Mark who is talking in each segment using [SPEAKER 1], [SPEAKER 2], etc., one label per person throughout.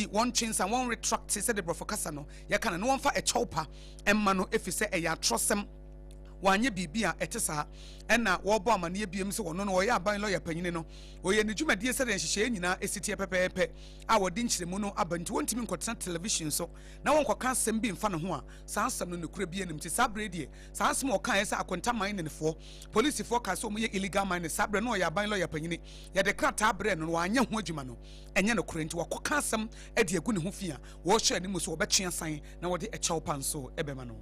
[SPEAKER 1] enti one chance and one retract said the brofokasa no ya kana no one fa a chopa emma no efise e ya trosem wanye bibia etesa ena wo bo amane biem se wono no wo ya aban lawyer panyine no wo ye ne dwumadie se den hyehyɛ nyina esitie pepepe a wo de nkyiremu no abanti wontimi nkɔtena television so na won kɔka asɛm bi mfa ne ho a saa asɛm no nekura bi anim ti saa bredie saa asɛm wo kan yɛ sɛ akonta mine ne fo police fo ka so mo yɛ illegal mine sabre no ya aban lawyer panyine ya de krata bre no wanya ho adwuma no enye no kura nti wakɔka asɛm ade agu ne ho fia wo hyɛ ne mu so wo bɛtwe asan na wo de ɛkyɛw pan so ɛbɛma no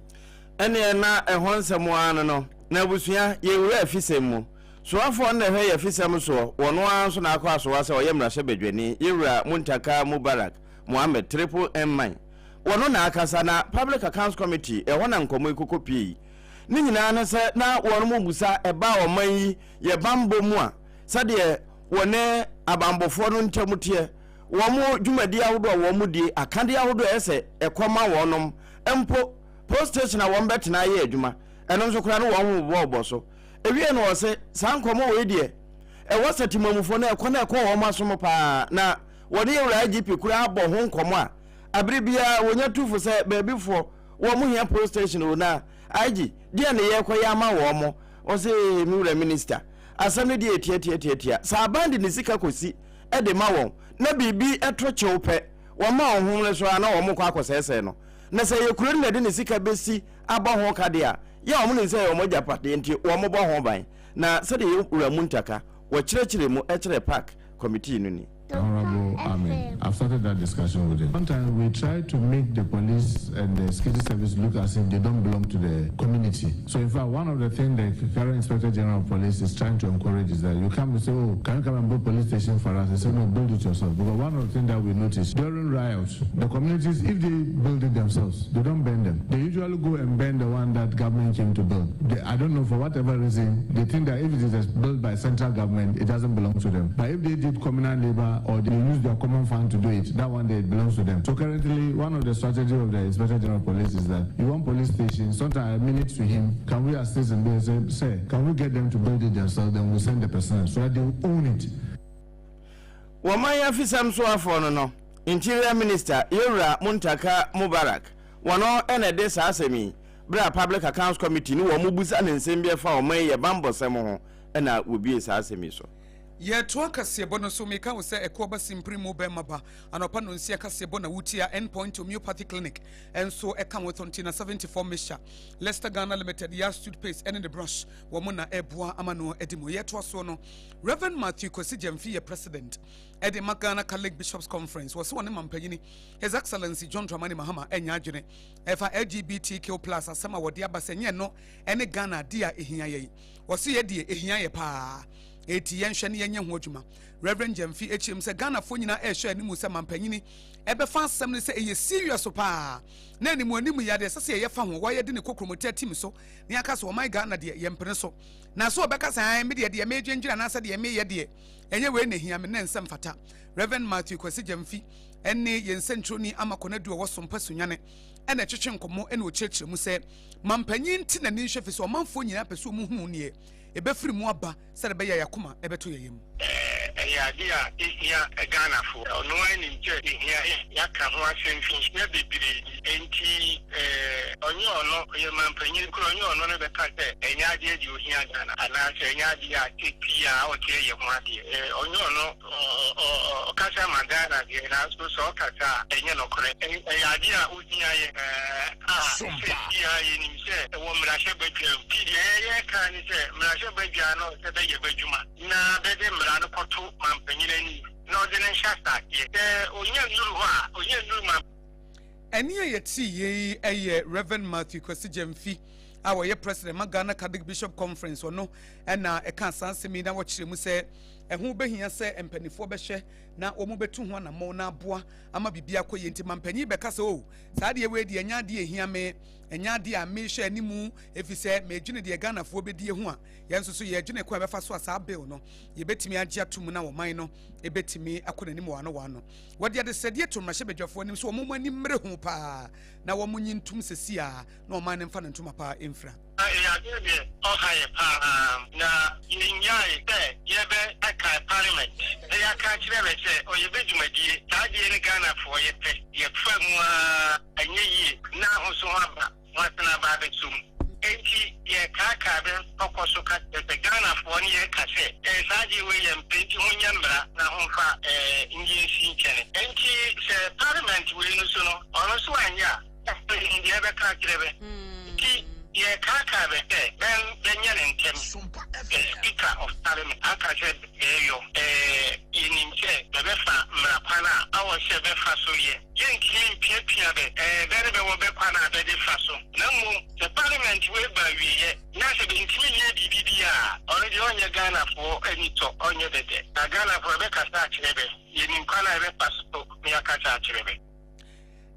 [SPEAKER 2] ene na ehon nsɛm no na abusua ye wura afisɛm mu so afọ na hwe ye afisɛm so wono anso na akɔ aso wase oyɛ mrahye badwani ye wura Muntaka Mubarak Mohammed Triple M man wono na akasa na Public Accounts Committee ehon na nkomo ikokopi ni nyina na sɛ na wono mu busa eba oman yi ye bambo mu a sɛde wone abambofo no ntamutie wo mu dwumadi ahodo wo mu die akande ahodo ɛsɛ ekɔma wonom empo post station a won betena ye adwuma eno nso kura no won wo bo so ewie no wose san komo we die e wasati mamufo na ekɔ na ekɔ wo masom pa na woni yewra IGP kura abɔ ho nkomo a abribia wonya tufu se baabifo wo mu hia post station o na IG die na ye kɔ ya ma wo mo o se miwra minister asam ne die tie sa band ni sika kosi e de ma won na bibi etroche upɛ wo ma wo ho so na wo mo kɔ akɔsɛsɛ no na sɛ ye kuro na de ne sika besi aba ho kade a ya o mo ne sɛ o mo japade nti o mo bɔ ho ban na sɛ de wura Muntaka wo kyerɛkyerɛ mu kyerɛ park committee no ni
[SPEAKER 3] Honorable Amen, I've started that discussion with him. Sometimes we try to make the police and the security service look as if they don't belong to the community. So in fact, one of the things the current Inspector General of Police is trying to encourage is that you come and say, oh, can you come and build police station for us? They say, no, build it yourself. Because one of the things that we notice, during riots, the communities, if they build it themselves, they don't burn them. They usually go and burn the one that government came to build. I don't know, for whatever reason, they think that if it is built by central government, it doesn't belong to them. But if they did communal labor, or they use their common fund to do it, that one day it belongs to them. So currently, one of the strategies of the Inspector General of Police is that you want police stations, sometimes I mean it to him, can we assist them? They say, can we get them to build it themselves? Then we'll send the personnel so that they will own it.
[SPEAKER 2] Wamaya fisam so afọ no Interior Minister Yewura Muntaka Mubarak wano ene de sa asemi bra Public Accounts Committee ni wo mu busa ne nsem bi fa oman ye bambosem ho ena obi sa asemi so
[SPEAKER 1] ye to akase bono so me ka wo se ekoba simprimo be maba anopa no nsia kase bona wutia endpoint homeopathy clinic enso eka wo tontina 74 mesha Leicester Ghana Limited ya toothpaste and the brush wo mo na eboa amano edimo ye to so no Reverend Matthew Kwesi Jamfi ye president Ede Magana Catholic Bishops Conference was one mampanyini His Excellency John Dramani Mahama enya adwene efa LGBTQ+ asema wodi abasenye no ene Ghana dia ehia ye wose ye die ehia ye pa eti yenhwe ne yenye ho adwuma Reverend Jamfi echim se Ghana fo nyina ehwe animu se mampanyini ebe fa asem ne se eye serious pa na animu animu ya de se ye fa ho wo ye de ne kokromoti team so ne aka so my Ghana de ye mpene so na so obeka san me de me dwendwira na se de me ye de enye we ne hia me ne nsem fata Reverend Matthew Kwesi Jamfi ene yensentroni amakona du wo sompa sunyane ene twetwe nkomo ene o kyerkyere mu se mampanyin ti na ne nhwe so manfo nyina pese mu hu ne ebefiri mu aba se de be ya yakoma ebeto yeyem
[SPEAKER 4] ya dia ya Ghana fo no ani nche ya ka ho asemfi na bibiri enti onye ono ye mampanyin kro onye ono ne be ka se enya de di ohia Ghana ana se enya de ya tipia o ke ye ho ade onye ono kasa magana de na so kasa enye no kore ya dia ohia ye ya ye ni se wo mrashe bedwa pidi ye ka ni se mrashe bedwa no se be ye bedwuma na be de mra no koto mampanyini no de nshasta ye onye nuru ha onye nuru ma
[SPEAKER 1] eni ye ti ye eye Reverend Matthew Kwesi Jamfi awo ye president Magana Catholic Bishop Conference ono na eka sansemi na wo kyerɛ mu sɛ ɛho behia sɛ empanifo bɛhwɛ na omu betu ho na mo na aboa ama bibia kɔ yenti mampanyi bɛka sɛ o saa de we de anya de ehia me enya de a me hwɛ animu efisɛ me dwene de Ghana fo bedie ho a yenso so ye dwene kɔ bɛfa so asa bill no ye betimi agye atum na wo man no e betimi akɔ nanim wano wano wɔde ade sɛde to mmahye bedwafo anim so omu ani mmere ho pa na wo munyi ntum sesia na o man ne mfa ne ntuma pa emfra
[SPEAKER 4] na yinyai te yebe aka parliament e ya ka kire be se o yebe dwumadie ta de ne Ghana fo ye pe ye fa mu anyeyi na hoso aba watna ba be tum enti ye ka be okoso ka te Ghana fo ni ye ka se e saji we ye mpenti hunyambra na homfa inji si chene enti se parliament we no so no ono so anya e ye be ka kire be ki ye kaka bete ben yenentem speaker of parliament aka said yo ininche bebefa mrapana awo se befa so ye yenki pia be bere be wo be kwana be de fa so na mu the parliament we ba wi ye na se be ntimi ye bibia already onye Ghana for enito onye bede na Ghana for be kasa kirebe yenin kwana be pasto me akasa kirebe.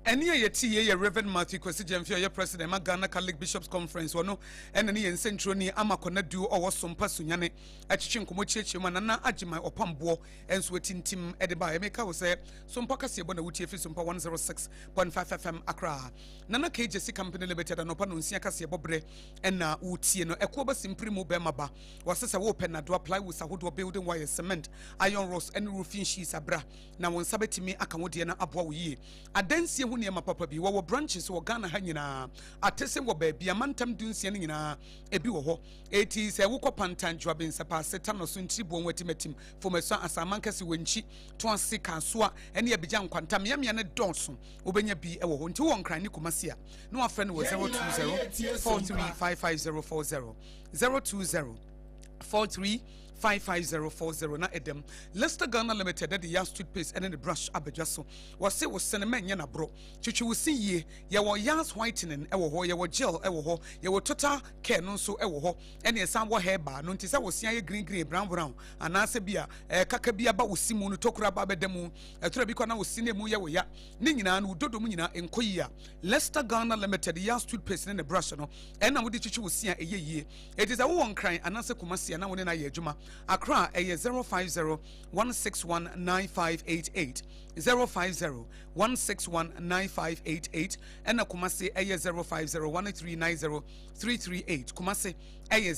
[SPEAKER 1] Any ye Reverend Matthew Kwesi Jemfia, your president, Ghana Catholic Bishops Conference, or no, and any in Central ni Amakona do or SOMPA Sunyane, Achin Komochi, Manana Ajima or Pambo, and sweating Tim Edeba. Emeka was say, SOMPA Kasibona, which is SOMPA 106.5 FM Accra. Nana KJC Company Limited and Opan Siakasia Bobre, and Utino, Equoba Simprimo Bemaba, was a open to apply with Sahudo building wire cement, iron rods, and roofing sheets abra. Now, when Sabetimi Akamodiana Abwaye, a dance near my papa be our branches or Ghana hangina atese wo baby amantam dunsia nyina ebi wo ho eti se wo kopantan joabin sapa setano so nti bo wetimetim fomeso asamanka si wenchi to asika soa ene abigya nkwantam yamya ne donso obenya bi ewo ho nti wo nkran ni kumase a no afre no 020 435540 020 435540 na edem Leicester Ghana Limited the Yas toothpaste and the brush abedwaso was say was cinnamon na bro chichi we see ye ye wo Yas whitening ewo ho ye wo gel ewo ho ye wo total care no so ewo ho ene san wo hair bar no ntisa wo sia ye green brown anase bia kaka bia ba wo simu no tokura ba bedemu etura bi kwa na wo sine mu ye wo ya ne nyina no dodo mu nyina enkoyi a Leicester Ghana Limited the Yas toothpaste and the brush no ena wo di chichi wo sia eye it is a wo nkran anase kumase na wo ne na ye adwuma Accra a 050-161-9588 050-161-9588 and Kumasi a 050-139-0338 Kumasi a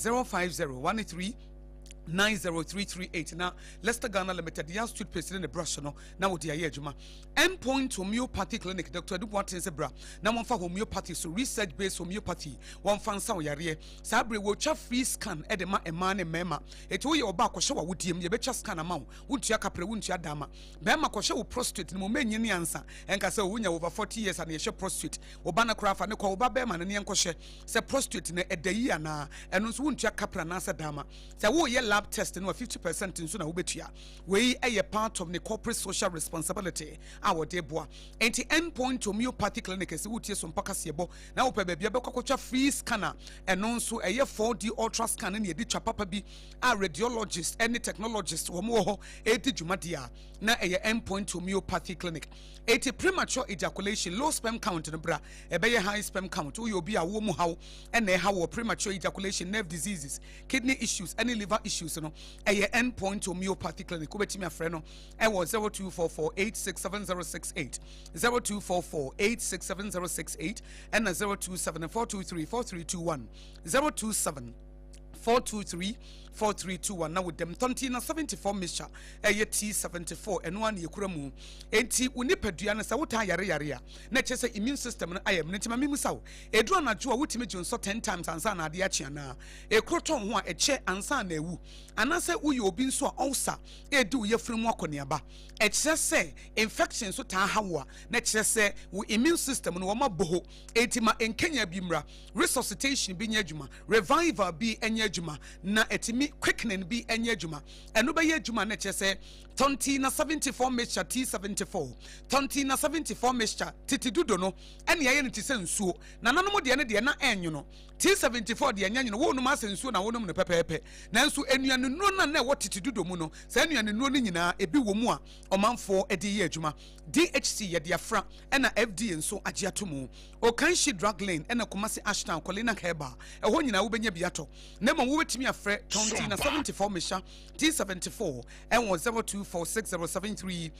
[SPEAKER 1] 050-139-0338 now Leicester Ghana Limited the Yas toothpaste in the brush no now the ayejuma endpoint homeopathy clinic Dr. Dubois Zebra now one for homeopathy so research based homeopathy one fansa yare sabre wo cha free scan edema emane mema eto ye oba kwhye wa wudiem ye becha scan amount wuntua kapre wuntua dama bema kwhye wo prostate no menye ne ansa enka se wunya over 40 years and ye hye prostate oba na krafa ne kwa oba bema ne enkwhye se prostate ne edayi ana eno so wuntua kapra na sa dama se wo ye lab test no 50% nso na wobetua we a part of the corporate social responsibility our deboa enti endpoint homeopathy clinic ese wutie so mpaka sebo na wo pebe bia bekokotwa free scanner eno nso eye 4D ultra scan na edi twa papa bi a radiologist any technologist wo mo ho edi dwumadia na eye endpoint homeopathy clinic eti premature ejaculation low sperm count no bra ebe high sperm count wo obi a wo mu hawo ena hawo premature ejaculation nerve diseases kidney issues any liver issues no eye endpoint homeopathy clinic obetimi afre no e wo 0244867068 0244867068 and 0274234321 027-423-4321 now with them 74 mixture T74 and one yekuramu enti unipadua na sa wuta yare na chese immune system na ayem ntima mimusaw edu na jo wutime jonso 10 times ansa na ade achi na ekroton ho a eche ansa na ewu anase uye obi nso a ulcer edu ye fremu akoniaba eche se infection so ta hawo na chese wo immune system no ma boho etima enkenya bimra resuscitation bi nya adwuma revival bi enya adwuma na etimi quickening bi enya adwuma eno be ye adwuma na chese tonti na 74 mixture T74 tonti na 74 mixture titidudo no ene ye ne tise nsuo na nanom de ne de na enyo no T74 de enya nyo wo no ma sensuo na wo no ne pepepe na nso enuane nuo na wo titidudo mu no sa enuane nuo no nyina ebi wo mu a omanfo ede ye adwuma DHC ye de afra ena FDA nso agye atomu o kan shi drug lane ena Kumasi Ashton Colina Heba e ho nyina wo benya biato na Ama wo betimi afre 2074 mesha T74 and 0246073498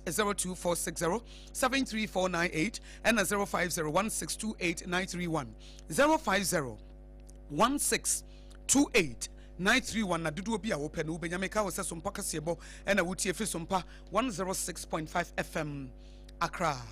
[SPEAKER 1] 0246073498 and 0501628931 0501628931 na dudu obi a wo pe no benyameka wo se sompa kasebo and a wutie fi sompa 106.5 FM Accra.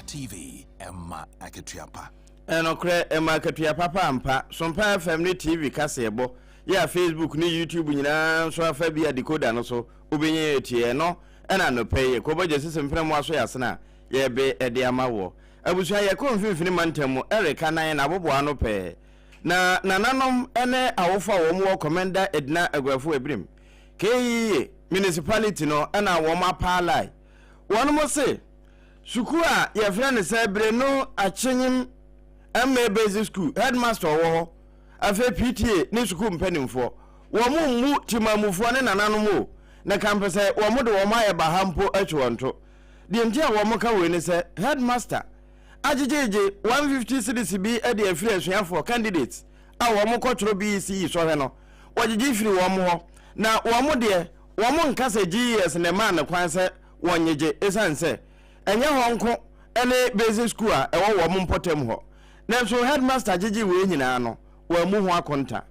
[SPEAKER 5] TV Emma Akatuapa.
[SPEAKER 2] Enokre Emma Akatuapa pampa Sompa FM ni TV kasebo ya Facebook ni YouTube nyina so afa bia decoder no so obenye etie no ena no pay ko boje sesempre mo aso yasena ye be ede amawo abusua ye ko mfimfini mantemu Erika nan na bobo ano pay na nananom ene awofa wo mo commander Edna Agwafo Ebrim KE municipality no ena wo ma palai wono mo se Sukua ya friend say Breno Achenyim MA Basic School headmaster wo afa PTA ni sukuu mpanimfo wo mu timamufo ne nananom na campus wo mu de wo ma ye bahampo atwonto de ntia wo mu ka we ni say headmaster ajejeje 150 cedis bi e de afiri asuafo candidates a wo mu kotro BC so he no wajeje firi wo mu ho na wo mu de wo mu nkasa GS ne ma na kwan say wonyeje esanse enye honko ene basic school a ewo wo mpotem ho na so headmaster gigi we nyina no wa mu ho akonta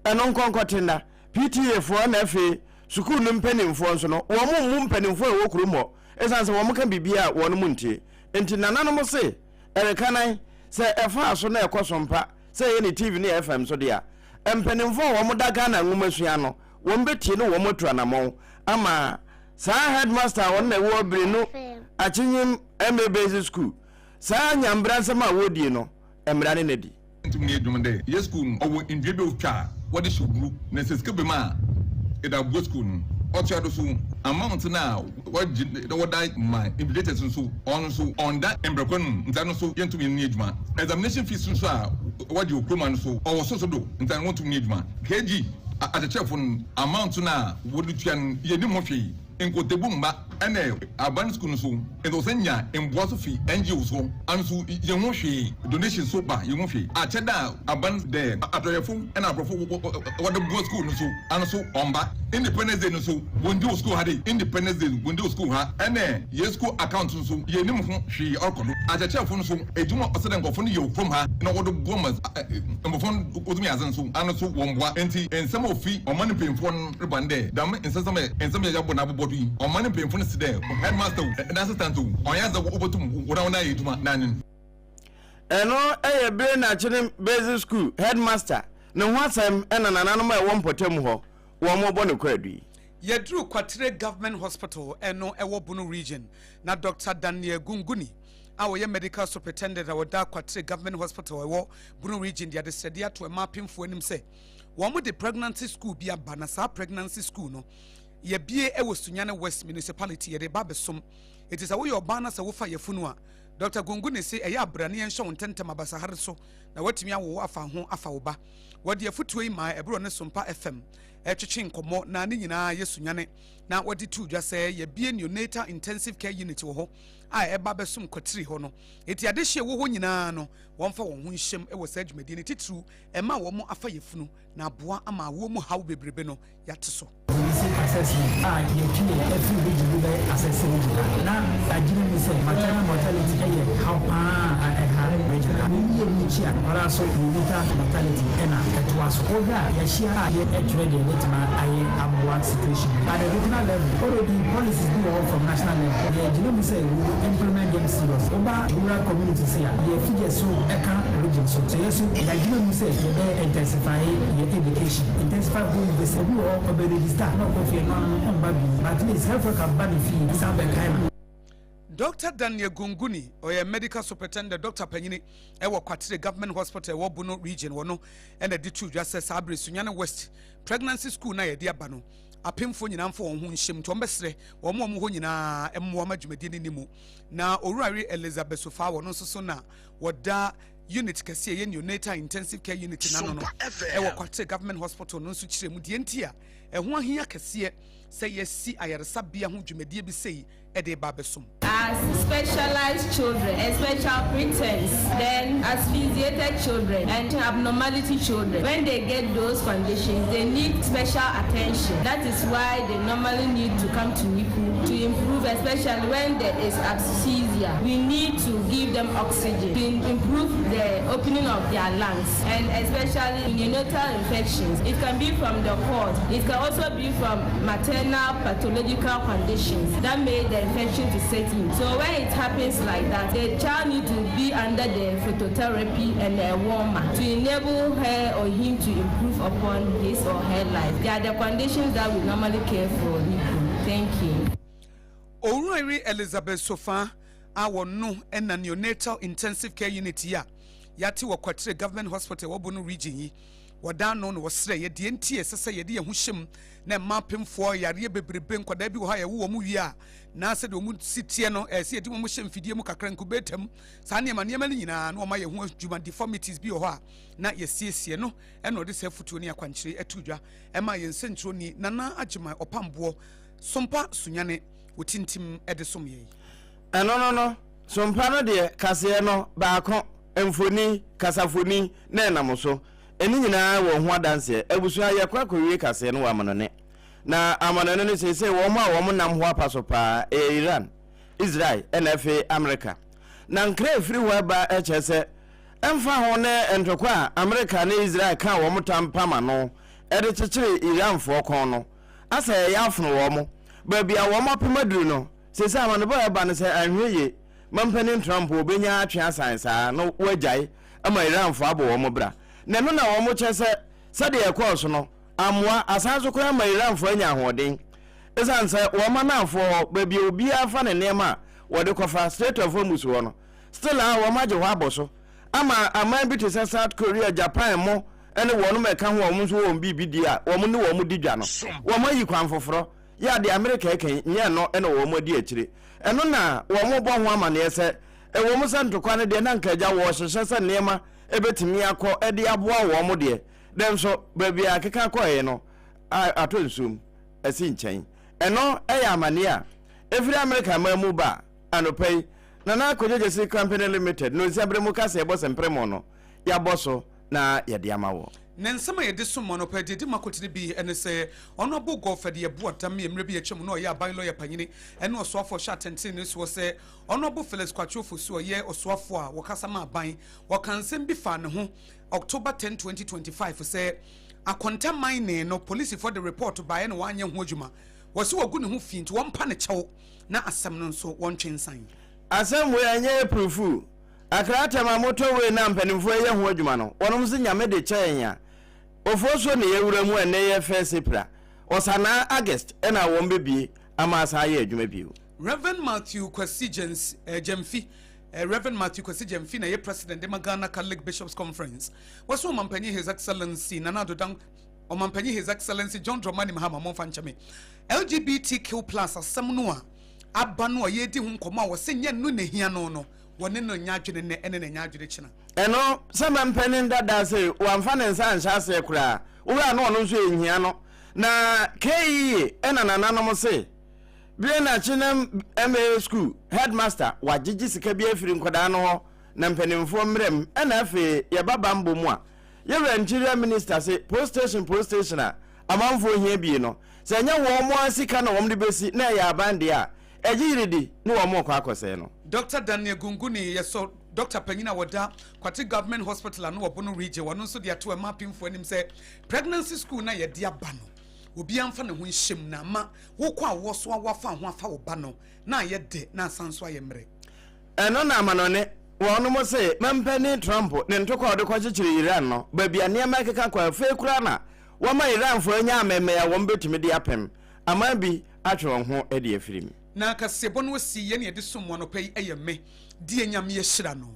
[SPEAKER 2] eno nkonkotinda PTA fo na afi school no mpanimfo nso no wo mu mpanimfo e wo kurumo esanse wo mka bibia wo no muntie enti nanano mo se Erika nan se efa aso na ekosompa se ye ni TV ni FM so dia mpanimfo wo mu daga na nwumasua no wo mbetie no wo motu anamon ama sa headmaster won na wo brinu Achinyim MA Basic School sa nyambra nsema wodie no emra ne nadi
[SPEAKER 6] ntumi edumde yes school owo indwebe otwa wode shogru na seske bema eda bo school otua do so amount na wode my invitators so on that embrekonu ntano so yentumi ni eduma examination fees so a wode okroma no so owo so do ntano ntumi eduma kg atechefun amount na wode tuan yeni mo hwe enkotebu mba ene aban school so endo senya emboaso fi NGO so anso yehwo hwe donation so ba yehwo hwe acheda aban de atoyefo ena aprofo wode bo school so anso omba independence day no so wondi school hade independence day wondi school ha ene ye school account so yenim ho hwe orkodo achechefo so ejuma osede ngofo no ye from ha na wode bo ma mbofo odumi azan so anso womboa enti ensem ofi omani pemfo rebande dam ensem ya bo na bobo on money pay for the headmaster and assistant on yaza obotum wona yeduma nanin
[SPEAKER 2] eno eye be na chine basic school headmaster ne ho asem ena nananom e won potem ho wo mo bo ne kwadu
[SPEAKER 1] Yedru Kwatre Government Hospital eno ewo Bunu region na Dr. Daniel Gunguni awoye medical superintendent awoda Kwatre Government Hospital ewo Bunu region dia de sedia to mapimfo anim se wo mo de pregnancy school bia ba na sa pregnancy school no ye bie ewo Sunyane West municipality ye de ba besom it is awo your bana sa wo fa yefunu a Dr. Gunguni se eya abrane en hwe wontentema basahare so na watimi awo afa ho afa wo ba wode afutuo yi ma ebro ne Sompa FM etwetwe nkomo na ne nyina Yesunyane na wode tu dwa se ye bie neonatal intensive care unit wo ho a eba besom kwatiri ho no eti adehye wo ho nyina no wonfa won ho nhyem ewo sa adwumadi ne titru ema wo mo afa yefunu na aboa ama wo mu hawo bebrebe no yate so
[SPEAKER 7] assessment you can every region be assessing now Nigerian say maternal mortality how regional we chia para so mortality that was over ya share here at ready with my aboa situation at the regional level already policies do all from national level the Nigerian say we will implement them serious over rural communities here the figures so region so yes Nigerian say they intensify your education intensify home based we all register but at least help work and fee
[SPEAKER 1] Dr. Daniel Gunguni or a medical superintendent Dr. Penyini ewa kwatire government hospital ewa Bono region wono ene di tu just says Abri Sunyana West pregnancy school na ye dia bano apemfo nyina mfo won ho nhyem to mbesre wo mo ho nyina emmo amadwumadi ni mu na Owurare Elizabeth Sofa wono so na woda unit kase ye neonatal intensive care unit na no ewa kwatire government hospital no so kire mu die ntia eho ahia kase say yesi ayaresabia ho dwumadi bi sei ede ba besom.
[SPEAKER 8] As specialized children, as special preteens, then asphyxiated children and abnormality children, when they get those conditions, they need special attention. That is why they normally need to come to NICU to improve, especially when there is asphyxia. We need to give them oxygen to improve the opening of their lungs, and especially neonatal infections. It can be from the cord. It can also be from maternal pathological conditions that made the infection to set in. So when it happens like that, the child needs to be under the phototherapy and a warmer to enable her or him to improve upon his or her life. They are the conditions that we normally care for. Thank you.
[SPEAKER 1] Owurare Elizabeth Sofa our no and neonatal intensive care unit ya yati wa kwatire government hospital wo Bono region yi wada no no wasre ye de ntie sese ye de ye huhyem na mapemfo yare bebrebe nkwada bi wo ha ye wo mu wi a na se de mu sitie no se ye de mu hyem fidie mu kakra nkubetam sa ne ma nyina na o ma ye ho adwuma deformities bi wo ha na ye siesie no e no de se futuo ne akwankyere atudwa e ma ye nsentro ni nana agema opambo sompa sunyane wotintim e de som ye
[SPEAKER 2] no sompa no de kase no baako emfoni kasafoni na enamoso eni nyina wo ho adanse abusua ye kwakowie kase no wamanone na amanone ne sese wo ma wo nam ho apaso pa Iran Israel NFA America na nkre free weba echese emfa ho ne entokwa America na Israel ka wo mutampama no ede chechire Iran fo kon no asa ya afno wo mo ba bia wo mapemaduru no sese amane bo eba ne se anhweye mampani Trump obenya atwe asansa no wajai ama Iran fo abo wo mo bra na no na wo mo chese sade ye course no amwa asanso ko ma Iran fo anya hoden esanse wo ma na fo ba bi obi afa ne nema wo de kofa state of musu wo no still wo ma je ho aboso ama aman bi to South Korea Japan mo ene wo no meka ho wo mo so wo bibidi a wo mo ne wo mo didwa no wo ma yi kwan foforo ya de America eken nye no ene wo mo di akire eno na wo mo bo ho amane ese e wo mo santokwa ne de na nkaja wo hyehye nema ebetimi akọ ede aboa wo mo de dem so baabi akeka akọ no atonsum asi nchen eno eya amane a every America mamu ba anopai na akojejesi company limited no siabre mu kase ebo sempremo no ya boso na ya de amawo
[SPEAKER 1] nensama ye de somo no pede de makotire bi ene se ono bo go fede ye bo atam ye mre bi ye twem no ye aban lawyer panyini ene osoafo sha tenten ne so se ono bo Felix Kwatwofo so ye osoafo a wokasa ma aban wokansem bi fa ne ho October 10 2025 say akonta mine no police for the report by no wanye ho adwuma wose wogu ne ho fi nti wompa ne kyew na asem no so wontwensan
[SPEAKER 2] asem we anye proofu akrata ma moto we na mpanimfo ye ho adwuma no wonom se nyame de kyenya ofoso ne yewura mu ene ye fesipra osana August ena won bebie ama asa ye adwuma bio
[SPEAKER 1] Reverend Matthew Kwasi Jemfi Reverend Matthew Kwasi Jemfi na ye president de Ghana Catholic Bishops Conference waso mampanyi His Excellency Nana Dodam omampanyi His Excellency John Dramani Mahama Monfanchame LGBTQ+ asem no a aba no ye di ho nkoma wo se nya no nehia no wone no nyaadwene ne ene ne nyaadwene china
[SPEAKER 2] eno sama mpanin dada se wamfa ne nsa anhya se kura wura no no nso ehia no na kei ena nananom se bia na chinem MA school headmaster wagigi sika bia afiri nkoda no ho na mpanimfo mrem ena afi ye baba mbo mu a ye Nigeria minister se post station a amanfo hia bi no se nya wo mo asika na wo de besi na ya abande a ejiridi no wo mo kwa akose no
[SPEAKER 1] Dr. Daniel Gunguni yeso Dr. Penyina wada kwati government hospital no Bono region wano so de ato e mapping for anim say pregnancy school na ye de aba no obi amfa ne ho hyem na ma wo kwa wo so awafa ho afa wo ba no na ye de na sanso aye mre
[SPEAKER 2] eno na amanone wono mo se mampani Trump ne ntoko ode kwa chichiri Iran no ba bia ne ma keka kwa fe kura na wo ma Iran fo anya ameme ya wo mbetimi de apem ama bi atwe ho e de afirimi
[SPEAKER 1] na kasebo no si ye ne de somo no pay me die nyame ye hira no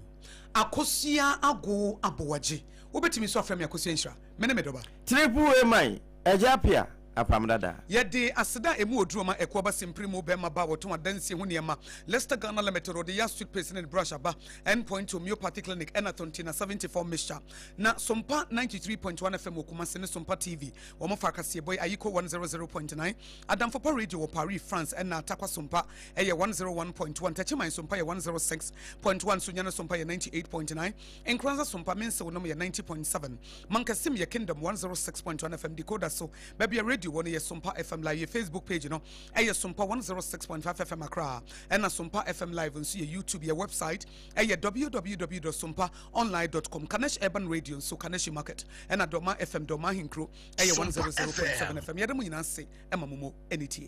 [SPEAKER 1] akosua ago aboagye wobetimi so aframe akosua nhira mene medoba
[SPEAKER 2] triple amai ABOAGYE apama dadaa
[SPEAKER 1] yede aseda emu oduroma ekoba simprimo be maba woton adansie ho niema Leicester Ghana Limited or the Yas Street President Brush aba endpoint homeopathic clinic and Atontina 74 Misha na Sompa 93.1 FM Okumase ne Sompa TV womo fa kase boy ayiko 100.9 Adamfopa Radio Paris France and na Takwa Sompa 101.1 Tachiman Sompa 106.1 Sunyana Sompa 98.9 Enkranza Sompa mense wonom 90.7 Mankasim ya Kingdom 106.1 FM decoder so baby radio one yes Sompa FM live your Facebook page you know Sompa 106.5 FM Accra and Sompa FM live on see your YouTube your website www.sompaonline.com Kanesh Urban Radio so Kanesh Market and Doma FM Doma Hinkro 100.7 FM yademu yinanse emamumo NTA